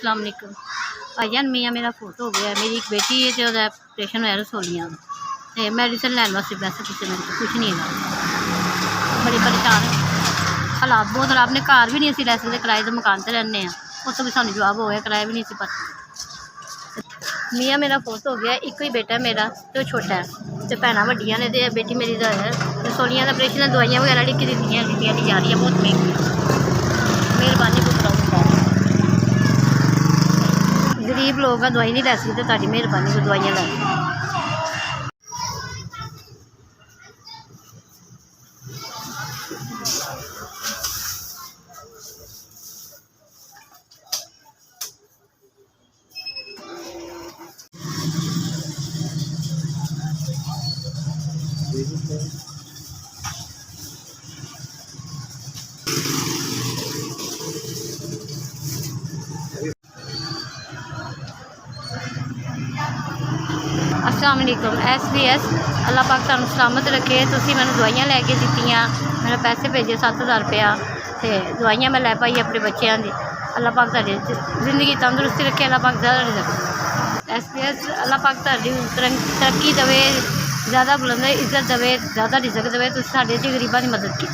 अस्सलाम वालेकुम भाईजान। मियाँ मेरा फोटो हो गया। मेरी एक बेटी है जो ऑपरेशन होया रसोलियां तो मेडिसिन लैन वास्ते पैसे किसी ने कुछ नहीं है। बड़े परेशान हालात बहुत खराब ने। घर भी नहीं असीं लै सकदे, किराए के मकान ते रैह्ने उत्थों भी सानूं जवाब हो गया किराया भी नहीं असीं भर सकदे। मियाँ मेरा फोटो हो गया। एक ही बेटा मेरा तो छोटा है तो भैनां वड्डियां ने ते बेटी मेरी रसोलियां दा ऑपरेशन दवाइयां वगैरह लिख के दित्तियां नहीं जा रही बहुत महंगी। मेहरबानी को कराओ। गरीब लोग दवाई नहीं लै सकते, तुहाडी मेहरबानी को दवाइयां लै। अस्सलाम वालेकुम। SBS अल्लाह पाक तुहानूं सलामत रखे। तुसीं मैनूं दवाइयां लैके दित्तियां, मेरे पैसे भेजे 7000 रुपया तो दवाइयां मैं लै पाई अपने बच्चों की। अल्लाह पाक तुहाडी जिंदगी तंदुरुस्ती रखे। अल्लाह पाक ज़्यादा रखे। SBS अल्लाह पाक तुहाडी तरक्की देवे, ज़्यादा बुलंद इज्जत देवे, ज़्यादा रिज़्क देवे। तुसीं साडे गरीबां की मदद की।